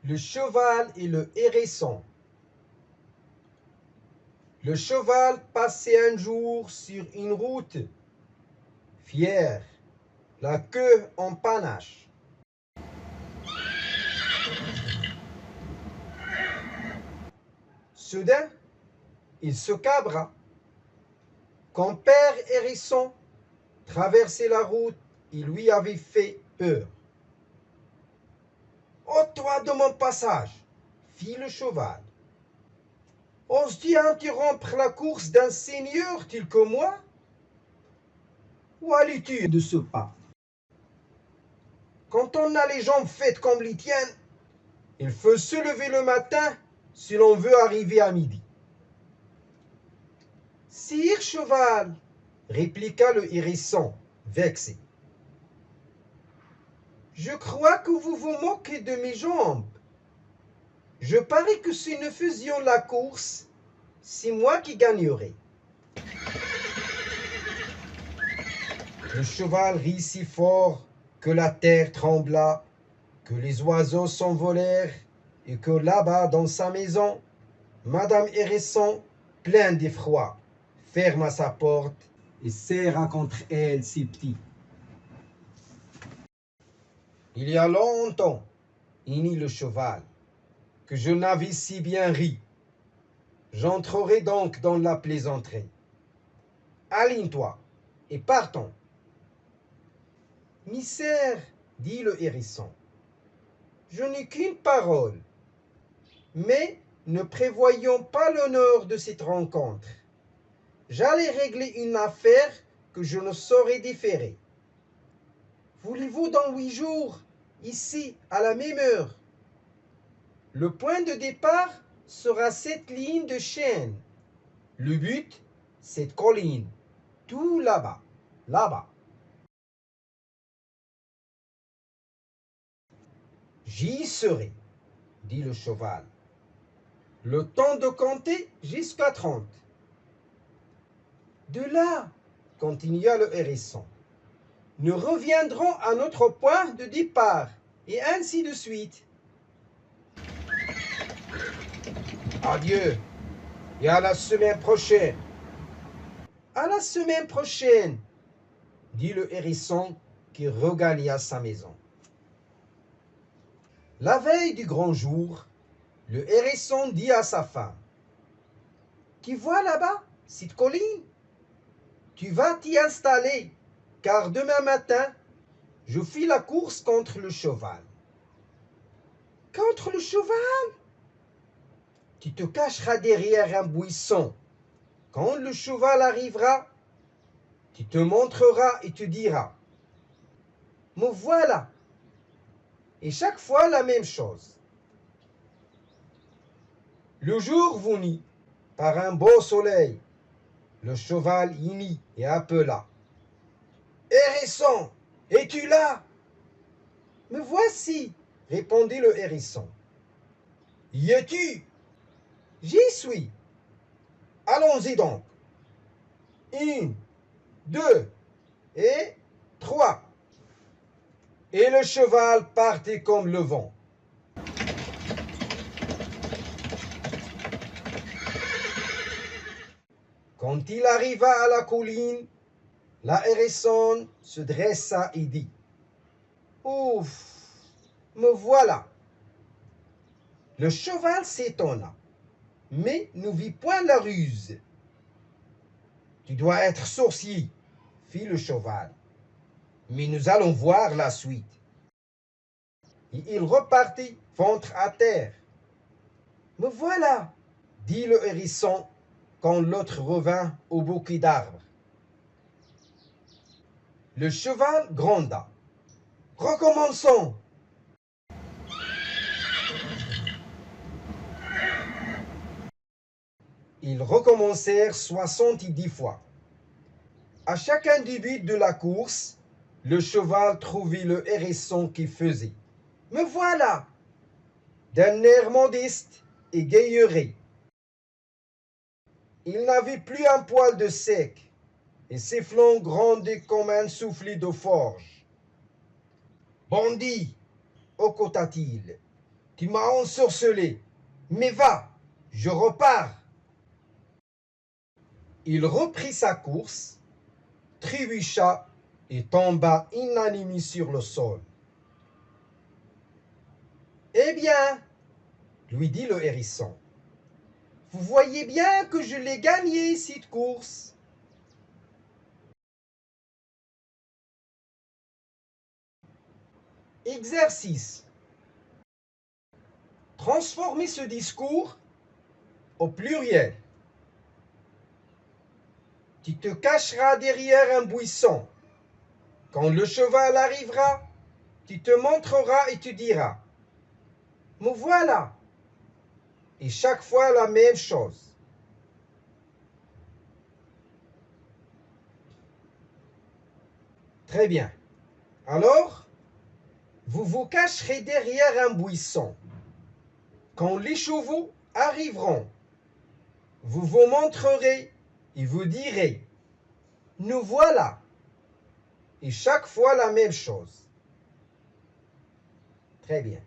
Le cheval et le hérisson. Le cheval passait un jour sur une route, fier, la queue en panache. Soudain, il se cabra. Quand Père Hérisson traversait la route, il lui avait fait peur. « Ôte-toi de mon passage !» fit le cheval. « Oses-tu interrompre la course d'un seigneur tel que moi ? Où allais-tu de ce pas ? Quand on a les jambes faites comme les tiennes, il faut se lever le matin si l'on veut arriver à midi. » « Sire cheval, répliqua le hérisson, vexé. Je crois que vous vous moquez de mes jambes. Je parie que si nous faisions la course, c'est moi qui gagnerais. Le cheval rit si fort que la terre trembla, que les oiseaux s'envolèrent et que là-bas dans sa maison, Madame Hérisson, pleine d'effroi, ferma sa porte et serra contre elle ses petits. Il y a longtemps, hennit le cheval, que je n'avais si bien ri. J'entrerai donc dans la plaisanterie. Aligne-toi et partons. Misère, dit le hérisson, je n'ai qu'une parole, mais ne prévoyons pas l'honneur de cette rencontre. J'allais régler une affaire que je ne saurais déférer. Voulez-vous dans 8 jours, ici, à la même heure? Le point de départ sera cette ligne de chêne. Le but, cette colline, tout là-bas, là-bas. J'y serai, dit le cheval. Le temps de compter jusqu'à 30. De là, continua le hérisson, nous reviendrons à notre point de départ, et ainsi de suite. Adieu, et à la semaine prochaine. À la semaine prochaine, dit le hérisson qui regagna sa maison. La veille du grand jour, le hérisson dit à sa femme, « Tu vois là-bas, cette colline? Tu vas t'y installer, car demain matin, je fais la course contre le cheval. » « Contre le cheval? Tu te cacheras derrière un buisson. Quand le cheval arrivera, tu te montreras et tu diras, « Me voilà !» Et chaque fois la même chose. Le jour venait, par un beau soleil, le cheval hennit et appela. « Hérisson, es-tu là ?»« Me voici, » répondit le hérisson. « Y es-tu ?»« J'y suis. »« Allons-y donc. 1, 2 et 3. » Et le cheval partit comme le vent. Quand il arriva à la colline, la hérissonne se dressa et dit, « Ouf, me voilà !» Le cheval s'étonna, mais ne vit point la ruse. « Tu dois être sorcier, » fit le cheval, « mais nous allons voir la suite. » Et il repartit ventre à terre. « Me voilà !» dit le hérisson quand l'autre revint au bouquet d'arbres. Le cheval gronda. « Recommençons !» Ils recommencèrent 70 fois. À chacun début de la course, le cheval trouvait le hérisson qui faisait « Me voilà !» d'un air modeste et guéilleret. Il n'avait plus un poil de sec, et ses flancs grondaient comme un soufflet de forge. « Bandit !» hoqueta-t-il. Tu m'as ensorcelé. Mais va, je repars. Il reprit sa course, trébucha et tomba inanimé sur le sol. Eh bien, lui dit le hérisson, vous voyez bien que je l'ai gagné cette course. Exercice. Transformez ce discours au pluriel. Tu te cacheras derrière un buisson. Quand le cheval arrivera, tu te montreras et tu diras « Me voilà !» Et chaque fois la même chose. Très bien. Alors, vous vous cacherez derrière un buisson. Quand les chevaux arriveront, vous vous montrerez et vous direz « Nous voilà !» Et chaque fois la même chose. Très bien.